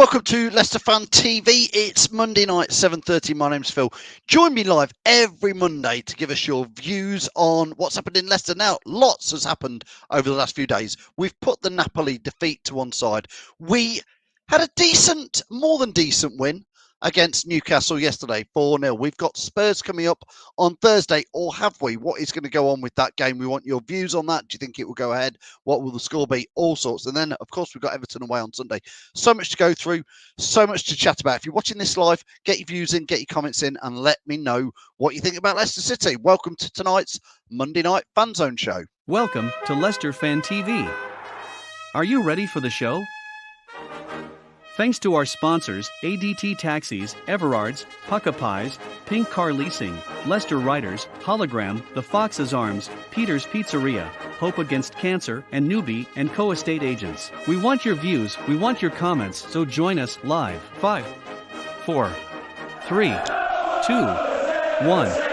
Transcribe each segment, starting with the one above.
Welcome to Leicester Fan TV. It's Monday night, 7:30. My name's Phil. Join me live every Monday to give us your views on what's happened in Leicester. Now, lots has happened over the last few days. We've put the Napoli defeat to one side. We had a decent, more than decent win against Newcastle yesterday, 4-0. We've got Spurs coming up on Thursday, or have we? What is going to go on with that game? We want your views on that. Do you think it will go ahead? What will the score be? All sorts. And then, of course, we've got Everton away on Sunday. So much to go through, so much to chat about. If you're watching this live, get your views in, get your comments in, and let me know what you think about Leicester City. Welcome to tonight's Monday Night Fan Zone show. Welcome to Leicester Fan TV. Are you ready for the show? Thanks to our sponsors, ADT Taxis, Everards, Pukka Pies, Pink Car Leasing, Leicester Riders, Hollogram, The Fox's Arms, Peter's Pizzeria, Hope Against Cancer, and Newby Co estate agents. We want your views, we want your comments, so join us live. 5, 4, 3, 2, 1.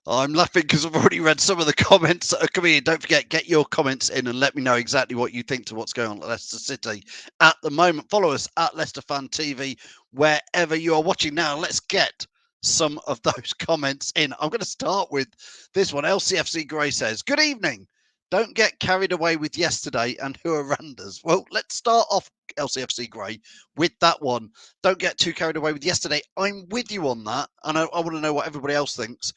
I'm laughing because I've already read some of the comments that are coming in. Don't forget, get your comments in and let me know exactly what you think to what's going on at Leicester City at the moment. Follow us at Leicester Fan TV wherever you are watching. Now, let's get some of those comments in. I'm going to start with this one. LCFC Gray says, good evening. Don't get carried away with yesterday and who are Randers. Well, let's start off, LCFC Gray, with that one. Don't get too carried away with yesterday. I'm with you on that, and I want to know what everybody else thinks.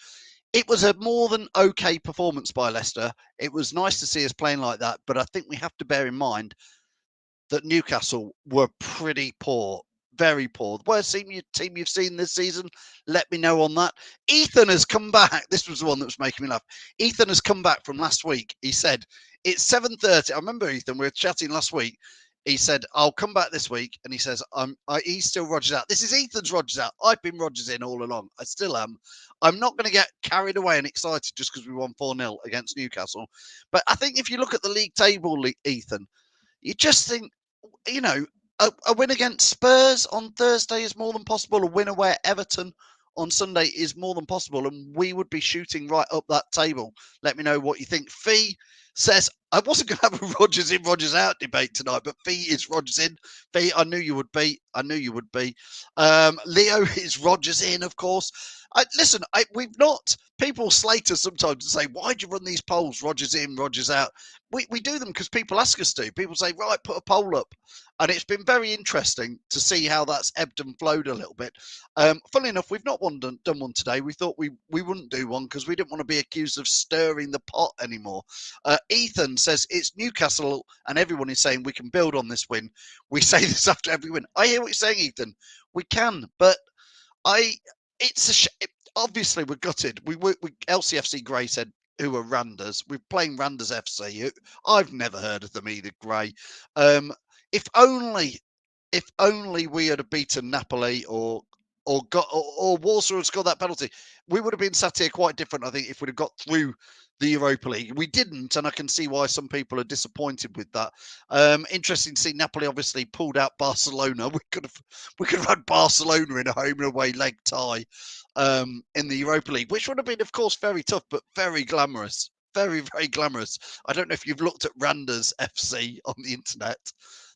It was a more than okay performance by Leicester. It was nice to see us playing like that, but I think we have to bear in mind that Newcastle were pretty poor, very poor. The worst team you've seen this season? Let me know on that. Ethan has come back. This was the one that was making me laugh. Ethan has come back from last week. He said, it's 7:30. I remember, Ethan, we were chatting last week. He said, I'll come back this week. And he says, he's still Rodgers out. This is Ethan's Rodgers out. I've been Rodgers in all along. I still am. I'm not going to get carried away and excited just because we won 4-0 against Newcastle. But I think if you look at the league table, Ethan, you just think, you know, a win against Spurs on Thursday is more than possible. A win away at Everton on Sunday is more than possible. And we would be shooting right up that table. Let me know what you think. Fee says, I wasn't going to have a Rodgers in, Rodgers out debate tonight, but Fee is Rodgers in. Fee, I knew you would be. Leo is Rodgers in, of course. Listen, we've not. People slate us sometimes and say, why do you run these polls? Rodgers in, Rodgers out. We do them because people ask us to. People say, right, put a poll up. And it's been very interesting to see how that's ebbed and flowed a little bit. Funnily enough, we've not done one today. We thought we wouldn't do one because we didn't want to be accused of stirring the pot anymore. Ethan says it's Newcastle and everyone is saying we can build on this win. We say this after every win. I hear what you're saying, Ethan. We can, but obviously we're gutted. We LCFC Gray said who are Randers. We're playing Randers FC. I've never heard of them either, Gray. If only we had beaten Napoli or Warsaw had scored that penalty, we would have been sat here quite different, I think, if we'd have got through the Europa League. We didn't, and I can see why some people are disappointed with that. Interesting to see Napoli obviously pulled out Barcelona. We could have had Barcelona in a home and away leg tie in the Europa League, which would have been, of course, very tough, but very glamorous. Very, very glamorous. I don't know if you've looked at Randers FC on the internet.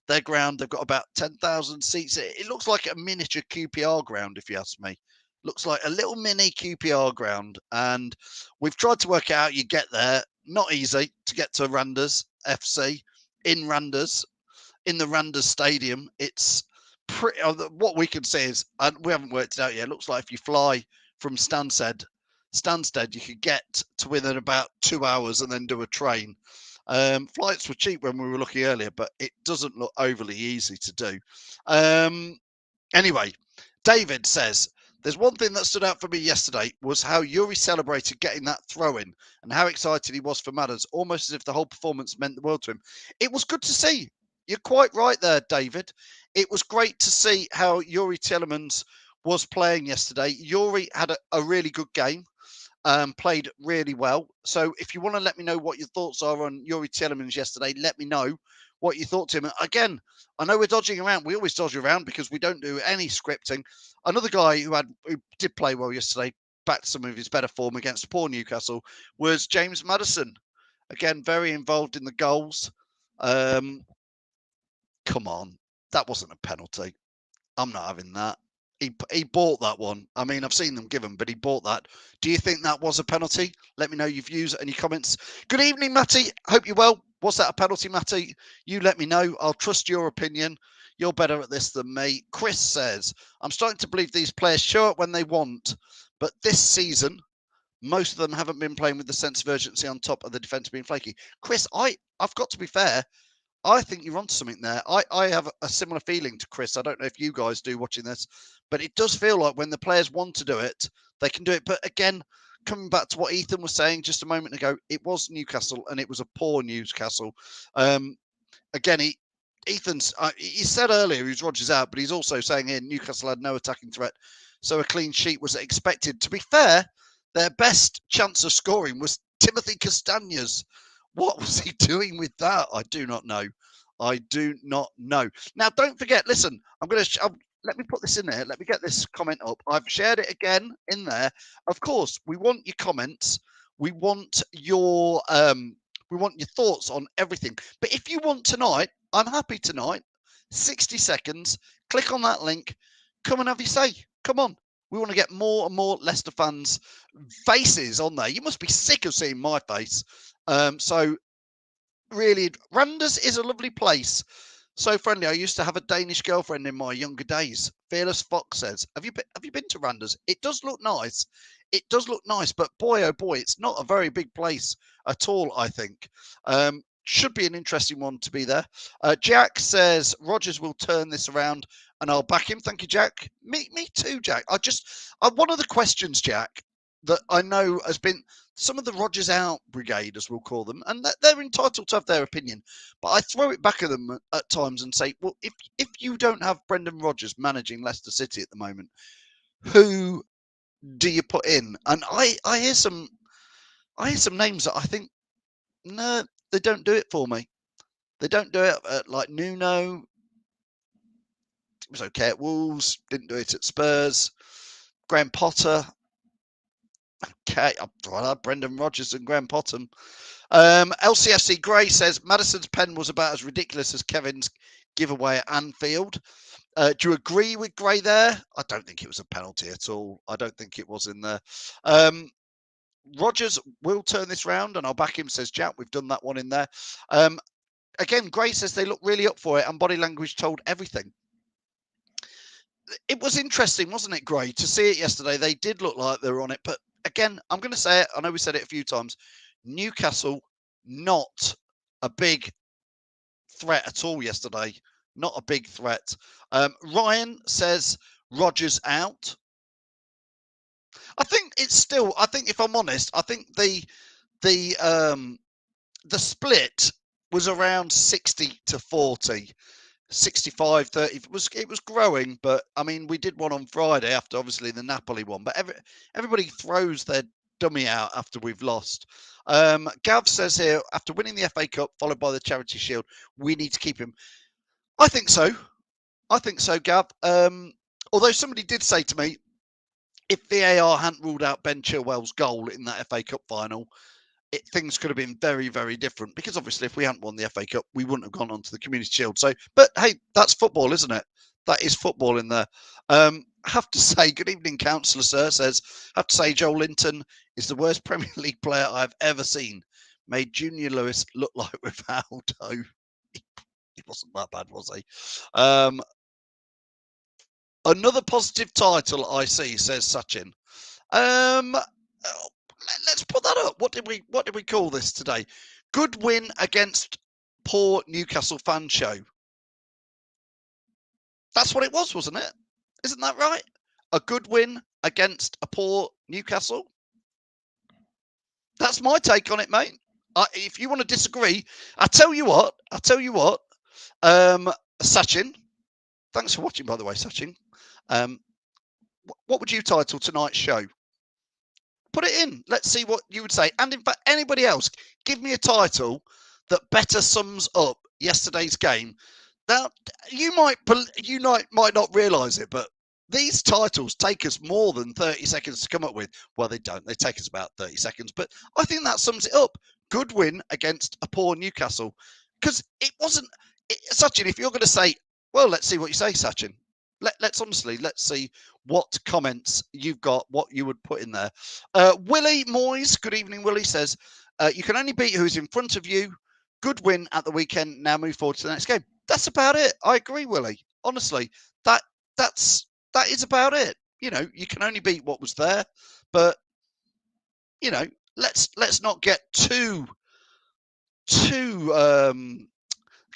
Their ground, they've got about 10,000 seats. It looks like a miniature QPR ground, if you ask me. Looks like a little mini QPR ground. And we've tried to work out, you get there. Not easy to get to Randers FC in Randers, in the Randers Stadium. It's pretty, what we can say is, and we haven't worked it out yet, it looks like if you fly from Stansted, you could get to within about 2 hours and then do a train. Flights were cheap when we were looking earlier, but it doesn't look overly easy to do. Anyway, David says, there's one thing that stood out for me yesterday was how Yuri celebrated getting that throw in and how excited he was for Madders, almost as if the whole performance meant the world to him. It was good to see. You're quite right there, David. It was great to see how Yuri Tielemans was playing yesterday. Yuri had a really good game. Played really well. So if you want to let me know what your thoughts are on Yuri Tielemans yesterday, let me know what you thought to him. Again, I know we're dodging around. We always dodge around because we don't do any scripting. Another guy who did play well yesterday, back to some of his better form against poor Newcastle was James Maddison. Again, very involved in the goals. Come on, that wasn't a penalty. I'm not having that. He bought that one. I mean, I've seen them give him, but he bought that. Do you think that was a penalty? Let me know your views and your comments. Good evening, Matty. Hope you're well. Was that a penalty, Matty? You let me know. I'll trust your opinion. You're better at this than me. Chris says, I'm starting to believe these players show up when they want, but this season, most of them haven't been playing with the sense of urgency on top of the defence being flaky. Chris, I've got to be fair. I think you're onto something there. I have a similar feeling to Chris. I don't know if you guys do watching this, but it does feel like when the players want to do it, they can do it. But again, coming back to what Ethan was saying just a moment ago, it was Newcastle and it was a poor Newcastle. Again, Ethan's, he said earlier he's Rodgers out, but he's also saying here Newcastle had no attacking threat. So a clean sheet was expected. To be fair, their best chance of scoring was Timothy Castañas. What was he doing with that? I do not know. I do not know. Now, don't forget, listen, let me put this in there. Let me get this comment up. I've shared it again in there. Of course, we want your comments. We want your thoughts on everything. But if you want tonight, I'm happy tonight. 60 seconds. Click on that link. Come and have your say. Come on. We want to get more and more Leicester fans' faces on there. You must be sick of seeing my face. So really, Randers is a lovely place. So friendly. I used to have a Danish girlfriend in my younger days. Fearless Fox says, have you been to Randers? It does look nice. It does look nice, but boy, oh boy, it's not a very big place at all, I think. Should be an interesting one to be there. Jack says, Rodgers will turn this around and I'll back him. Thank you, Jack. Me too, Jack. One of the questions, Jack, that I know has been some of the Rodgers out brigade, as we'll call them, and they're entitled to have their opinion. But I throw it back at them at times and say, well, if you don't have Brendan Rodgers managing Leicester City at the moment, who do you put in? And I hear some names that I think, no, they don't do it for me. They don't do it like Nuno. It was okay at Wolves. Didn't do it at Spurs. Graham Potter. Okay, I'll have Brendan Rodgers and Graham Potter. LCFC Gray says Maddison's pen was about as ridiculous as Kevin's giveaway at Anfield. Do you agree with Gray there? I don't think it was a penalty at all. I don't think it was in there. Rodgers will turn this round, and I'll back him, says Jack. We've done that one in there. Again, Gray says they look really up for it, and body language told everything. It was interesting, wasn't it, Gray, to see it yesterday? They did look like they were on it, but again, I'm going to say it. I know we said it a few times. Newcastle, not a big threat at all yesterday. Not a big threat. Ryan says Rodgers out. I think it's still. I think if I'm honest, I think the split was around 60-40, 65-30. It was growing, but I mean, we did one on Friday after obviously the Napoli one. But everybody throws their dummy out after we've lost. Gav says here, after winning the FA Cup followed by the Charity Shield, we need to keep him. I think so. I think so, Gav. Although somebody did say to me, if VAR hadn't ruled out Ben Chilwell's goal in that FA Cup final, things could have been very, very different. Because obviously, if we hadn't won the FA Cup, we wouldn't have gone on to the Community Shield. So, but hey, that's football, isn't it? That is football in there. Have to say, good evening, Councillor Sir says, have to say, Joel Linton is the worst Premier League player I've ever seen. Made Junior Lewis look like Rivaldo. He wasn't that bad, was he? Another positive title I see, says Sachin. Let's put that up. What did we call this today? Good win against poor Newcastle fan show. That's what it was, wasn't it? Isn't that right? A good win against a poor Newcastle. That's my take on it, mate. If you want to disagree, I tell you what. Sachin, thanks for watching, by the way, Sachin. What would you title tonight's show? Put it in. Let's see what you would say. And in fact, anybody else, give me a title that better sums up yesterday's game. Now, you might not realise it, but these titles take us more than 30 seconds to come up with. Well, they don't. They take us about 30 seconds. But I think that sums it up. Good win against a poor Newcastle. Because it wasn't... Sachin, if you're going to say, well, let's see what you say, Sachin. Let's see what comments you've got, what you would put in there. Willie Moyes, good evening, Willie, says, you can only beat who's in front of you. Good win at the weekend. Now move forward to the next game. That's about it. I agree, Willie. Honestly, that is about it. You know, you can only beat what was there, but you know, let's not get too.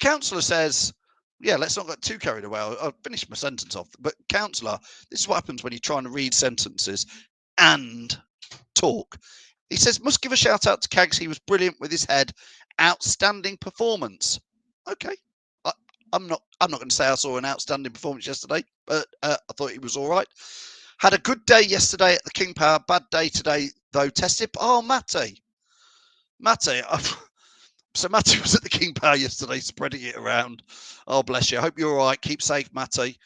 Councillor says, yeah, let's not get too carried away. I'll finish my sentence off. But Councillor, this is what happens when you're trying to read sentences and talk. He says, must give a shout out to Cags. He was brilliant with his head. Outstanding performance. Okay. I'm not going to say I saw an outstanding performance yesterday, but I thought he was all right. Had a good day yesterday at the King Power. Bad day today, though. Tested. Oh, Matty. So Matty was at the King Power yesterday, spreading it around. Oh, bless you. I hope you're all right. Keep safe, Matty.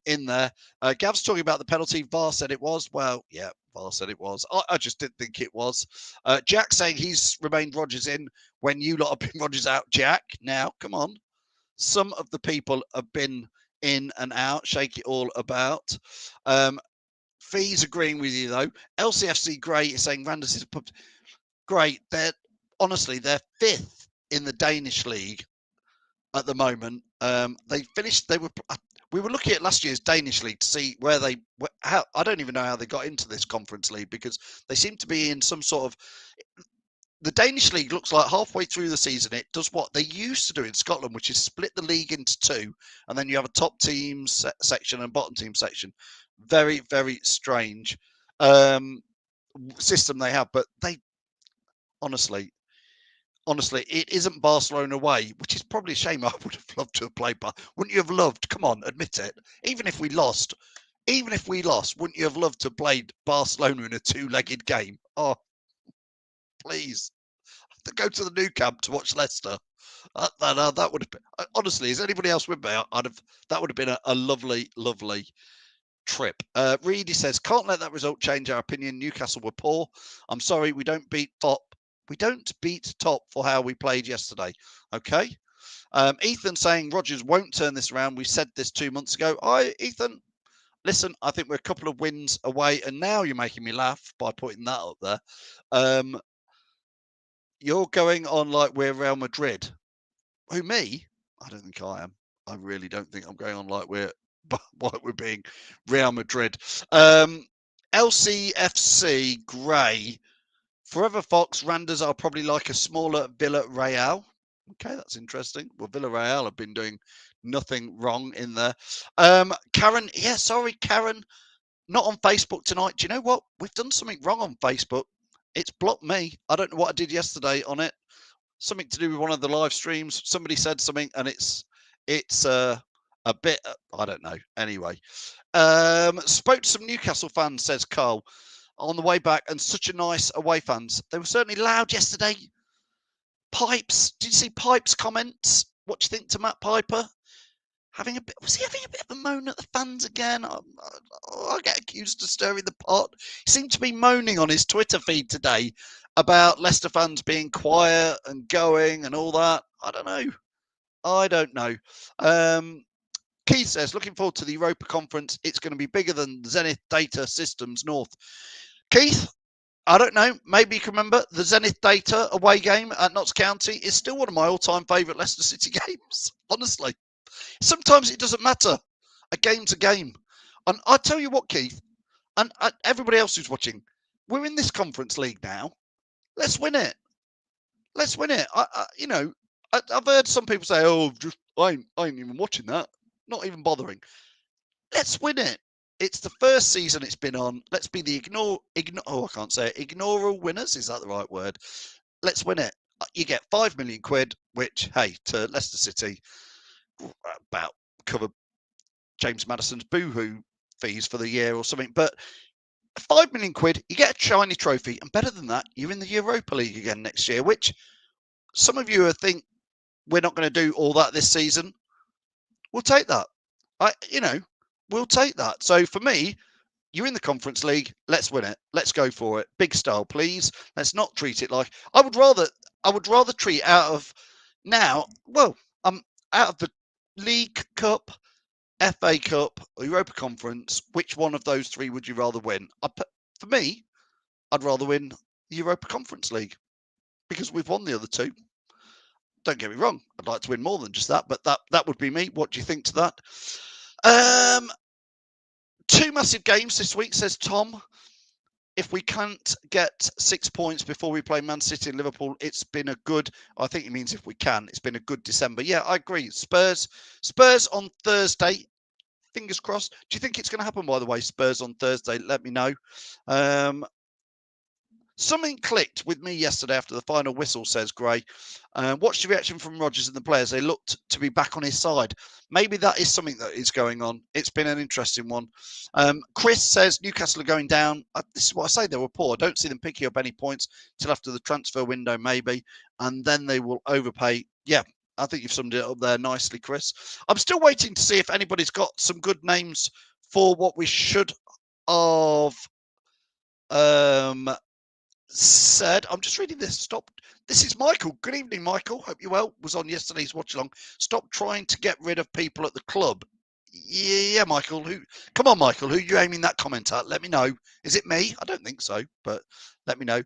In there. Gav's talking about the penalty. VAR said it was. Well, yeah, VAR said it was. I just didn't think it was. Jack saying he's remained Rodgers in when you lot have been Rodgers out. Jack, now, come on. Some of the people have been in and out. Shake it all about. Fees agreeing with you, though. LCFC Grey is saying Randers is a pub. Great. They're fifth in the Danish league at the moment. They finished. We were looking at last year's Danish league to see where I don't even know how they got into this conference league, because they seem to be in some sort of... The Danish league looks like halfway through the season it does what they used to do in Scotland, which is split the league into two, and then you have a top team section and bottom team section. Very, very strange system they have, but they honestly, it isn't Barcelona way, which is probably a shame. I would have loved to have played, but wouldn't you have loved? Come on, admit it. Even if we lost, wouldn't you have loved to have played Barcelona in a two-legged game? Oh, please. To go to the new camp to watch Leicester. That would have been, honestly, is anybody else with me? That would have been a lovely, lovely trip. Reedy says, can't let that result change our opinion. Newcastle were poor. I'm sorry, we don't beat top. We don't beat top for how we played yesterday. Okay. Ethan saying Rodgers won't turn this around. We said this 2 months ago. Ethan, listen, I think we're a couple of wins away, and now you're making me laugh by putting that up there. You're going on like we're Real Madrid. Who, me? I don't think I am. I really don't think I'm going on like we're being Real Madrid. LCFC Grey. Forever Fox, Randers are probably like a smaller Villarreal. Okay, that's interesting. Well, Villarreal have been doing nothing wrong in there. Karen, Karen, not on Facebook tonight. Do you know what? We've done something wrong on Facebook. It's blocked me. I don't know what I did yesterday on it. Something to do with one of the live streams. Somebody said something, and it's a bit, I don't know. Anyway, spoke to some Newcastle fans, says Carl, on the way back, and such a nice away fans. They were certainly loud yesterday. Pipes, did you see Pipes' comments? What do you think to Matt Piper? Was he having a bit of a moan at the fans again? I get accused of stirring the pot. He seemed to be moaning on his Twitter feed today about Leicester fans being quiet and going and all that. I don't know. Keith says, looking forward to the Europa conference. It's going to be bigger than Zenith Data Systems North. Keith, I don't know. Maybe you can remember the Zenith Data away game at Notts County is still one of my all-time favourite Leicester City games. Honestly, sometimes it doesn't matter. A game's a game. And I tell you what, Keith, and everybody else who's watching, we're in this conference league now. Let's win it. Let's win it. I've heard some people say, "Oh, I ain't even watching that. Not even bothering." Let's win it. It's the first season it's been on. Let's be the I can't say it. Ignoral winners. Is that the right word? Let's win it. You get £5 million, which, hey, to Leicester City, about cover James Maddison's boohoo fees for the year or something. But £5 million, you get a shiny trophy, and better than that, you're in the Europa League again next year. Which some of you think we're not going to do all that this season. We'll take that. we'll take that. So for me, you're in the Conference League. Let's win it. Let's go for it. Big style, please. Let's not treat it like I would rather treat out of now. Well, out of the League Cup, FA Cup, or Europa Conference. Which one of those three would you rather win? For me, I'd rather win the Europa Conference League because we've won the other two. Don't get me wrong. I'd like to win more than just that, but that would be me. What do you think to that? Two massive games this week, says Tom. If we can't get 6 points before we play Man City and Liverpool, it's been a good, I think it means if we can, it's been a good December. Yeah, I agree. Spurs on Thursday. Fingers crossed. Do you think it's going to happen, by the way, Spurs on Thursday? Let me know. Something clicked with me yesterday after the final whistle, says Gray. Watched the reaction from Rodgers and the players. They looked to be back on his side. Maybe that is something that is going on. It's been an interesting one. Chris says Newcastle are going down. This is what I say. They were poor. I don't see them picking up any points till after the transfer window, maybe. And then they will overpay. Yeah, I think you've summed it up there nicely, Chris. I'm still waiting to see if anybody's got some good names for what we should have said. I'm just reading this. Stop. This is Michael. Good evening, Michael. Hope you're well. Was on yesterday's watch along. Stop trying to get rid of people at the club. Yeah, Michael. Come on, Michael. Who are you aiming that comment at? Let me know. Is it me? I don't think so, but let me know.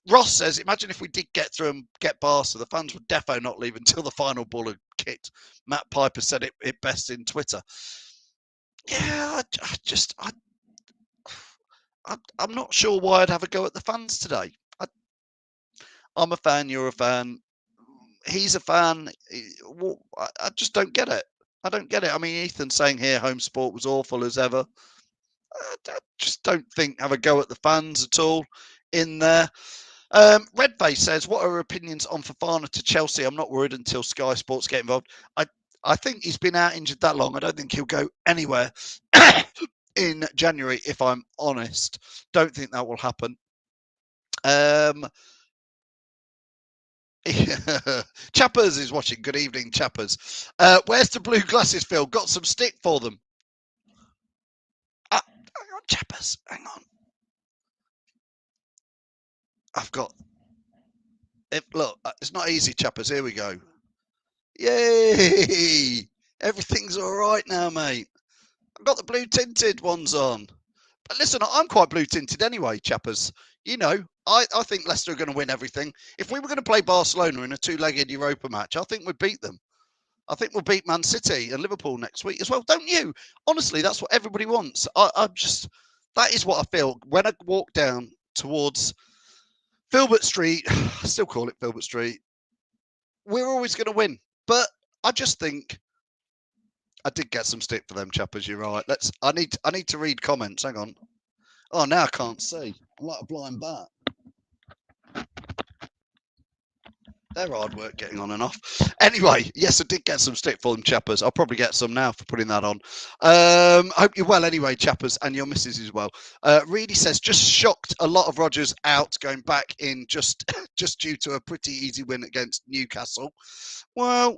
Ross says, imagine if we did get through and get Barca, the fans would defo not leave until the final ball had kicked. Matt Piper said it best in Twitter. Yeah, I'm not sure why I'd have a go at the fans today. I'm a fan, you're a fan, he's a fan. I just don't get it. I don't get it. I mean, Ethan's saying here home sport was awful as ever. I just don't think have a go at the fans at all in there. Redface says, what are your opinions on Fofana to Chelsea? I'm not worried until Sky Sports get involved. I think he's been out injured that long. I don't think he'll go anywhere in January, if I'm honest. Don't think that will happen. Chappers is watching. Good evening, Chappers. Where's the blue glasses, Phil? Got some stick for them. Hang on, Chappers. Hang on. I've got... Look, it's not easy, Chappers. Here we go. Yay! Everything's all right now, mate. I've got the blue tinted ones on. But listen, I'm quite blue tinted anyway, Chappers. You know, I think Leicester are going to win everything. If we were going to play Barcelona in a two-legged Europa match, I think we'd beat them. I think we'll beat Man City and Liverpool next week as well. Don't you? Honestly, that's what everybody wants. That is what I feel when I walk down towards Filbert Street. I still call it Filbert Street. We're always going to win. But I just think I did get some stick for them, Chappers. You're right. I need to read comments. Hang on. Oh, now I can't see. I'm like a blind bat. They're hard work getting on and off. Anyway, yes, I did get some stick for them, Chappers. I'll probably get some now for putting that on. Hope you're well anyway, Chappers, and your missus as well. Reedy says, just shocked a lot of Rodgers out going back in just due to a pretty easy win against Newcastle. Well,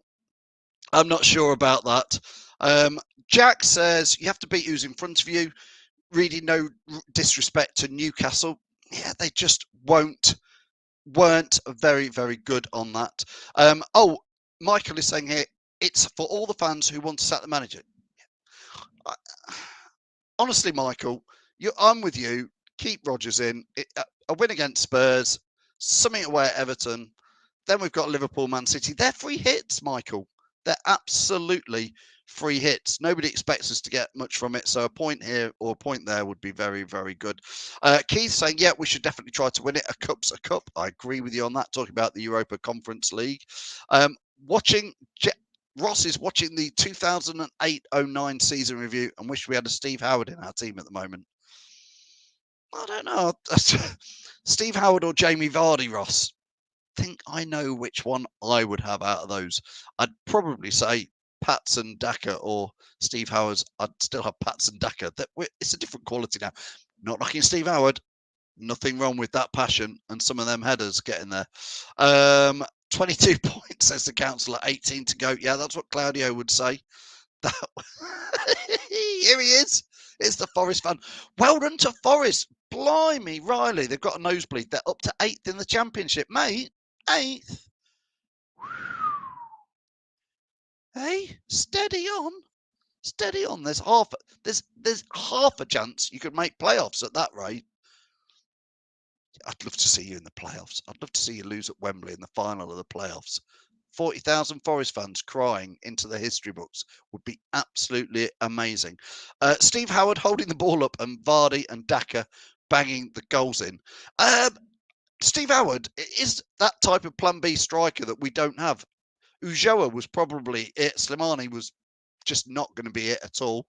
I'm not sure about that. Jack says, you have to beat who's in front of you. Really no disrespect to Newcastle. Yeah, they just weren't very, very good on that. Michael is saying here, it's for all the fans who want to sack the manager. Honestly, Michael, I'm with you. Keep Rodgers in. A win against Spurs, something away at Everton. Then we've got Liverpool, Man City. They're free hits, Michael. They're absolutely free hits. Nobody expects us to get much from it. So a point here or a point there would be very, very good. Keith saying, yeah, we should definitely try to win it. A cup's a cup. I agree with you on that. Talking about the Europa Conference League. Ross is watching the 2008-09 season review and wish we had a Steve Howard in our team at the moment. I don't know. Steve Howard or Jamie Vardy, Ross. Think I know which one I would have out of those. I'd probably say Patson Daka or Steve Howard's. I'd still have Patson Daka. It's a different quality now. Not knocking Steve Howard. Nothing wrong with that passion and some of them headers getting there. 22 points, says the council, at 18 to go. Yeah, that's what Claudio would say. Here he is. It's the Forest fan. Well done to Forest. Blimey, Riley. They've got a nosebleed. They're up to 8th in the championship, mate. 8th. Hey, steady on. Steady on. There's half a chance you could make playoffs at that rate. I'd love to see you in the playoffs. I'd love to see you lose at Wembley in the final of the playoffs. 40,000 Forest fans crying into the history books would be absolutely amazing. Steve Howard holding the ball up and Vardy and Daka banging the goals in. Steve Howard is that type of plan B striker that we don't have. Ulloa was probably it. Slimani was just not going to be it at all.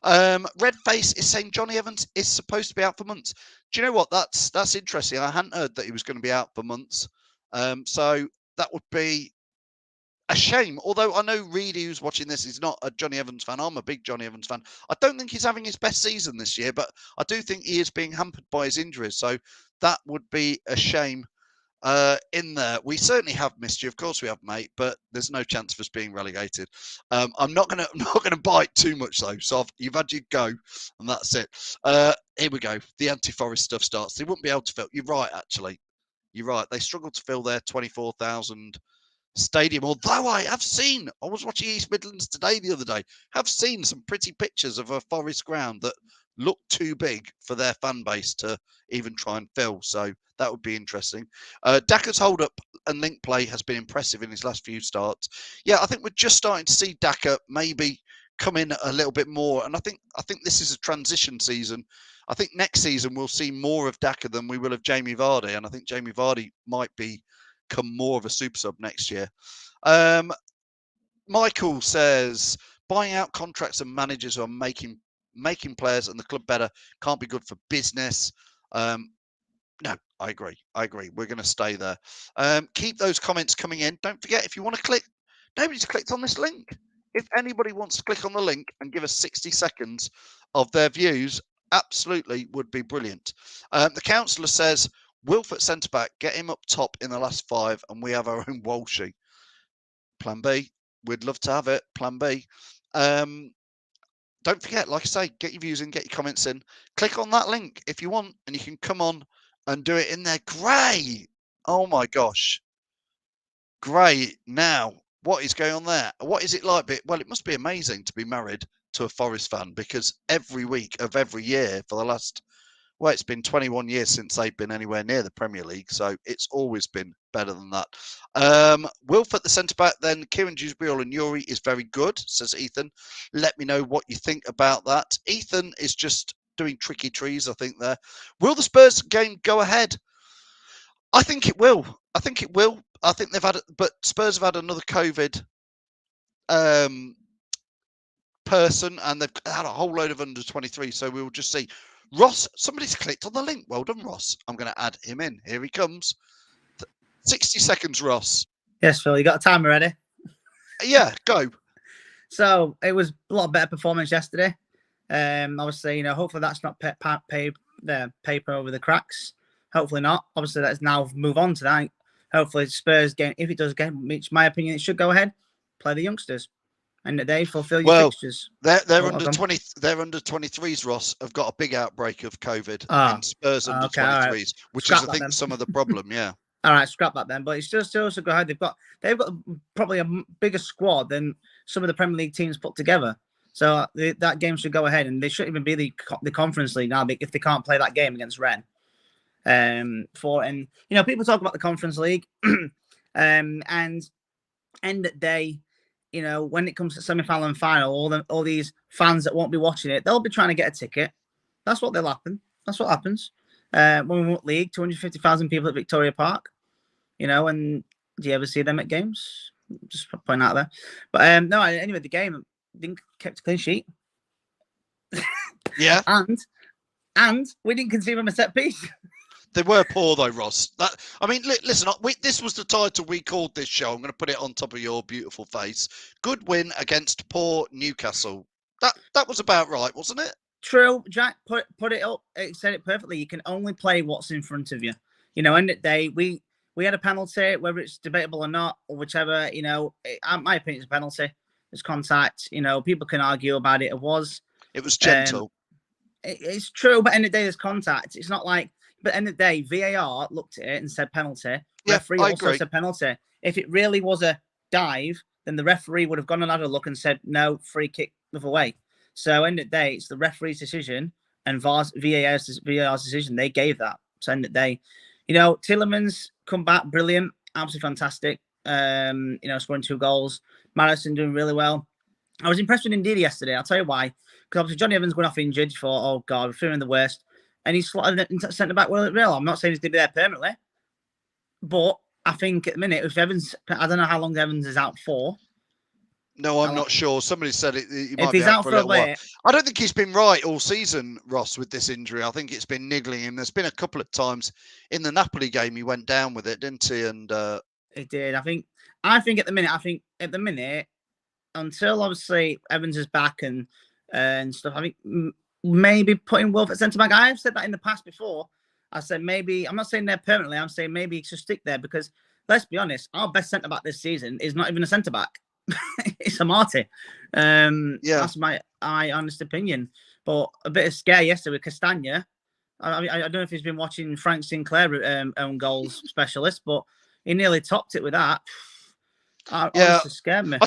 Redface is saying Johnny Evans is supposed to be out for months. Do you know what? That's interesting. I hadn't heard that he was going to be out for months. So that would be a shame. Although I know Reedy, who's watching this, is not a Johnny Evans fan. I'm a big Johnny Evans fan. I don't think he's having his best season this year, but I do think he is being hampered by his injuries. So that would be a shame. In there, we certainly have missed you. Of course, we have, mate. But there's no chance of us being relegated. I'm not gonna bite too much though. So you've had your go, and that's it. Here we go. The anti-Forest stuff starts. They wouldn't be able to fill. You're right, actually. You're right. They struggled to fill their 24,000 stadium. Although I was watching East Midlands today the other day. Have seen some pretty pictures of a Forest ground that look too big for their fan base to even try and fill. So that would be interesting. Daka's hold up and link play has been impressive in his last few starts. Yeah, I think we're just starting to see Daka maybe come in a little bit more. And I think this is a transition season. I think next season we'll see more of Daka than we will of Jamie Vardy. And I think Jamie Vardy might become more of a super sub next year. Michael says buying out contracts and managers who are making players and the club better can't be good for business. No, I agree. We're going to stay there. Keep those comments coming in. Don't forget, if you want to click, nobody's clicked on this link. If anybody wants to click on the link and give us 60 seconds of their views, absolutely would be brilliant. The councillor says, Wilf at centre-back, get him up top in the last 5 and we have our own Walshy. Plan B. We'd love to have it. Plan B. Don't forget, like I say, get your views in, get your comments in. Click on that link if you want, and you can come on and do it in there. Gray! Oh my gosh. Gray, now, what is going on there? What is it like? Well, it must be amazing to be married to a Forest fan, because every week of every year for the last, well, it's been 21 years since they've been anywhere near the Premier League, so it's always been better than that. Wilf at the centre-back, then Kieran Dewsbury and Yuri is very good, says Ethan. Let me know what you think about that. Ethan is just doing tricky trees, I think, there. Will the Spurs game go ahead? I think it will. I think they've had, but Spurs have had another COVID person, and they've had a whole load of under 23, so we will just see. Ross, somebody's clicked on the link. Well done, Ross. I'm going to add him in. Here he comes. 60 seconds, Ross. Yes, Phil, you got a timer ready? Yeah, go. So it was a lot better performance yesterday. Obviously, hopefully that's not the paper over the cracks. Hopefully not. Obviously, let's now move on to that. Hopefully, Spurs game, if it does game, which my opinion, it should go ahead. Play the youngsters, and they fulfil your fixtures. They're under 20. They're under 23s. Ross have got a big outbreak of COVID in Spurs under 23s, right. Which is, I think, some of the problem. Yeah. All right, scrap that then. But it's just also go ahead. They've got probably a bigger squad than some of the Premier League teams put together. So that game should go ahead, and they shouldn't even be the Conference League now if they can't play that game against Rennes. People talk about the Conference League, and end of the day, when it comes to semi-final and final, all these fans that won't be watching it, they'll be trying to get a ticket. That's what will happen. That's what happens. When we won league, 250,000 people at Victoria Park, and do you ever see them at games? Just point out there. But no, anyway, the game didn't kept a clean sheet. Yeah. And we didn't concede them a set piece. They were poor though, Ross. Listen, this was the title we called this show. I'm going to put it on top of your beautiful face. Good win against poor Newcastle. That was about right, wasn't it? True. Jack put it up. It said it perfectly. You can only play what's in front of you. End of the day, we had a penalty, whether it's debatable or not, or whichever. My opinion is a penalty. There's contact. You know, people can argue about it. It was gentle. It's true, but at the end of the day, there's contact. It's not like, but at the end of the day, VAR looked at it and said penalty. Yeah, Referee I also agree. said penalty. If it really was a dive, then the referee would have gone and had a look and said, no, free kick the other way. So at the end of the day, it's the referee's decision and VAR's decision. They gave that. So at the end of the day, you know, Tillemans come back, brilliant, absolutely fantastic. You know, scoring 2 goals. Madison doing really well. I was impressed with Ndidi yesterday. I'll tell you why. Because obviously Johnny Evans going off injured. You thought, oh God, we're feeling the worst. And he's slotted into centre back well at real. I'm not saying he's going to be there permanently. But I think at the minute, if Evans, I don't know how long Evans is out for. No, I'm not sure. Somebody said he might If be he's out for a little while. bit, I don't think he's been right all season, Ross, with this injury. I think it's been niggling him. There's been a couple of times in the Napoli game he went down with it, didn't he? And he did. I think at the minute, until obviously Evans is back and stuff, I think maybe putting Wolf at centre back. I have said that in the past before. I said maybe, I'm not saying there permanently. I'm saying maybe he should stick there because let's be honest, our best centre back this season is not even a centre back. It's a Marty. That's my honest opinion. But a bit of scare yesterday with Castagna. I don't know if he's been watching Frank Sinclair own goals specialist, but he nearly topped it with that. Honestly scared me.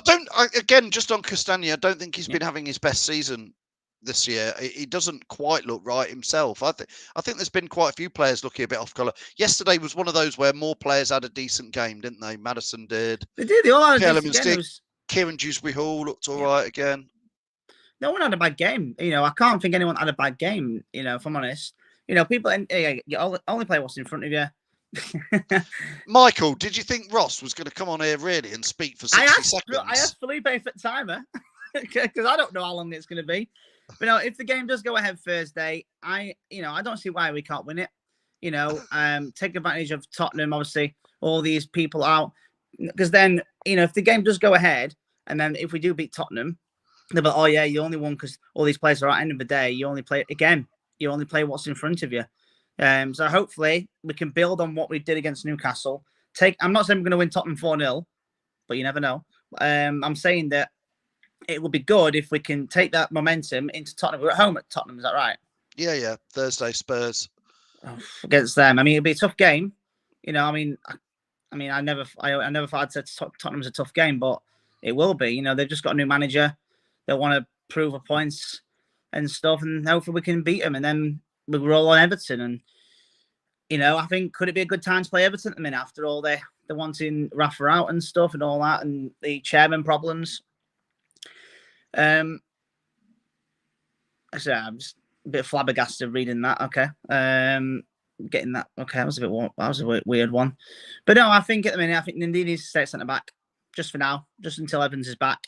Again, just on Castagna, I don't think he's been having his best season this year. He doesn't quite look right himself. I think there's been quite a few players looking a bit off colour. Yesterday was one of those where more players had a decent game, didn't they? Madison did. They did. They all had a decent game. Kieran Dewsbury Hall looked all right again. No one had a bad game. You know, I can't think anyone had a bad game. You know, if I'm honest. You know, people you only play what's in front of you. Michael, did you think Ross was going to come on here really and speak for 60 seconds? I asked Felipe for timer because I don't know how long it's going to be. But no, if the game does go ahead Thursday, I don't see why we can't win it. You know, take advantage of Tottenham, obviously, all these people out. Because then, you know, if the game does go ahead, and then if we do beat Tottenham, they'll be like, oh yeah, you only won because all these players are at the end of the day. You only play what's in front of you. So hopefully we can build on what we did against Newcastle. I'm not saying we're going to win Tottenham 4-0, but you never know. I'm saying that it would be good if we can take that momentum into Tottenham. We're at home at Tottenham, is that right? Yeah. Thursday, Spurs. Against them. I mean, it'll be a tough game. You know, I never thought I'd say Tottenham's a tough game, but it will be. You know, they've just got a new manager. They want to prove a points and stuff, and hopefully we can beat them. And then we roll on Everton. And you know, I think could it be a good time to play Everton at the minute after all they're wanting Rafa out and stuff and all that, and the chairman problems. I'm just a bit flabbergasted reading that. Okay. Getting that. Okay, that was a weird one. But no, I think at the minute, I think Ndidi needs to stay centre back just for now, just until Evans is back.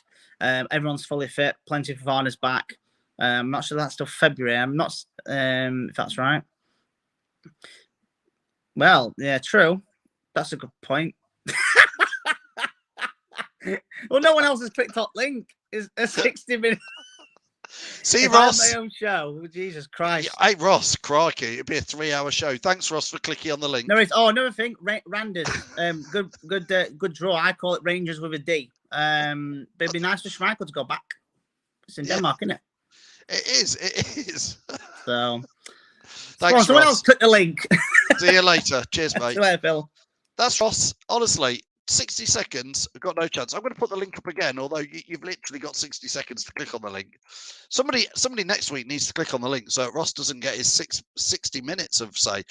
Everyone's fully fit. Plenty of Fafana's back. I'm not sure that's till February. I'm not if that's right. Well, yeah, true. That's a good point. Well, no one else has clicked that link. It's a 60-minute. See, Ross. My own show. Jesus Christ. Yeah, hey, Ross, crikey. It'd be a 3-hour show. Thanks, Ross, for clicking on the link. No, another thing. Randers. Good draw. I call it Rangers with a D. But it'd be nice for Schmeichel to go back. It's in Denmark, isn't it? It is. So, thanks, someone Ross. else click the link. See you later. Cheers, mate. See you later, Phil. That's Ross. Honestly, 60 seconds. I've got no chance. I'm going to put the link up again, although you've literally got 60 seconds to click on the link. Somebody next week needs to click on the link so Ross doesn't get his 60 minutes of say.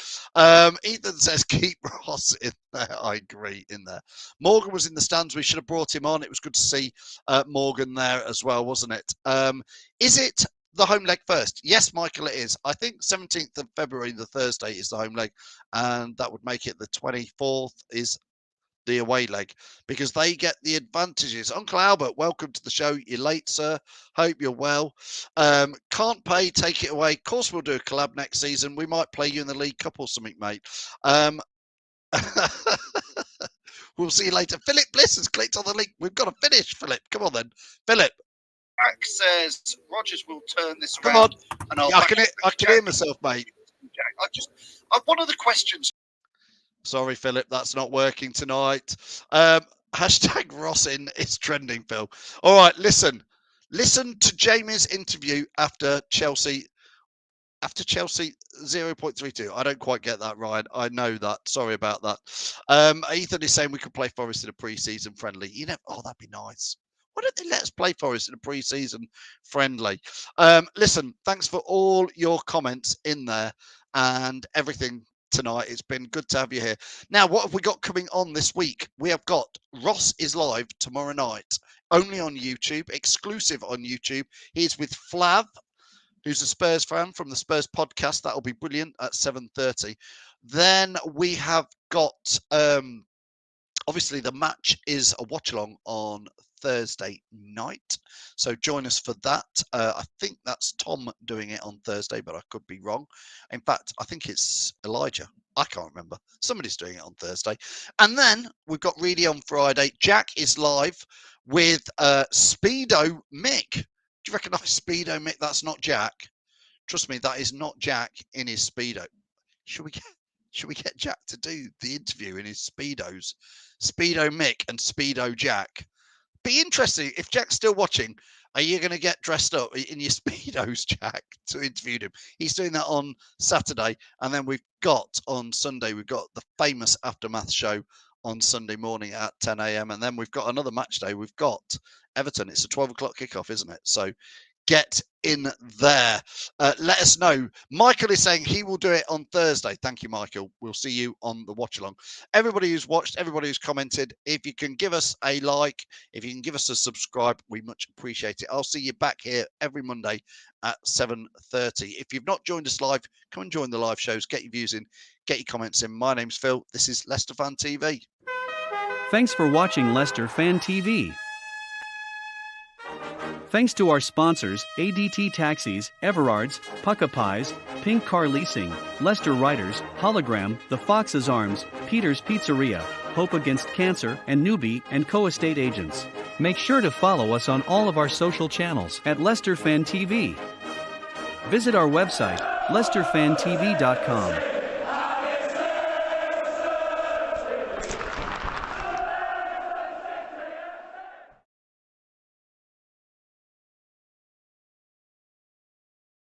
Ethan says keep Ross in there. I agree in there. Morgan was in the stands. We should have brought him on. It was good to see Morgan there as well, wasn't it? Is it the home leg first? Yes, Michael, it is. I think 17th of February, the Thursday, is the home leg, and that would make it the 24th is the away leg, because they get the advantages. Uncle Albert, welcome to the show. You're late, sir. Hope you're well. Can't pay, take it away. Of course, we'll do a collab next season. We might play you in the League Cup or something, mate. We'll see you later. Philip Bliss has clicked on the link. We've got to finish, Philip. Come on, then. Philip. Jack says Rodgers will turn this Come around. on. And I can hear myself, mate. One of the questions. Sorry, Philip, that's not working tonight. Hashtag Rossin is trending, Phil. All right, listen to Jamie's interview after Chelsea 0.32. I don't quite get that, Ryan. I know that. Sorry about that. Ethan is saying we could play Forest in a pre-season friendly. That'd be nice. Why don't they let us play Forest in a pre-season friendly? Listen, thanks for all your comments in there and everything tonight. It's been good to have you here. Now, what have we got coming on this week? We have got Ross is live tomorrow night, only on YouTube, exclusive on YouTube. He's with Flav, who's a Spurs fan from the Spurs podcast. That'll be brilliant at 7:30. Then we have got, obviously, the match is a watch along on Thursday night. So join us for that. I think that's Tom doing it on Thursday, but I could be wrong. In fact, I think it's Elijah. I can't remember. Somebody's doing it on Thursday. And then we've got Reedy on Friday. Jack is live with Speedo Mick. Do you recognise Speedo Mick? That's not Jack. Trust me, that is not Jack in his Speedo. Should we get Jack to do the interview in his Speedos? Speedo Mick and Speedo Jack. Be interesting. If Jack's still watching, are you going to get dressed up in your Speedos, Jack, to interview him? He's doing that on Saturday. And then we've got on Sunday, we've got the famous Aftermath show on Sunday morning at 10 a.m. And then we've got another match day. We've got Everton. It's a 12 o'clock kickoff, isn't it? So get in there. Let us know. Michael is saying he will do it on Thursday. Thank you, Michael. We'll see you on the watch along. Everybody who's watched, everybody who's commented, if you can give us a like, if you can give us a subscribe, we much appreciate it. I'll see you back here every Monday at 7:30. If you've not joined us live, come and join the live shows. Get your views in, get your comments in. My name's Phil. This is Leicester Fan TV. Thanks for watching Leicester Fan TV. Thanks to our sponsors, ADT Taxis, Everards, Pukka Pies, Pink Car Leasing, Leicester Riders, Hollogram, The Fox's Arms, Peter's Pizzeria, Hope Against Cancer, and Newby Co estate agents. Make sure to follow us on all of our social channels at Leicester Fan TV. Visit our website, leicesterfantv.com.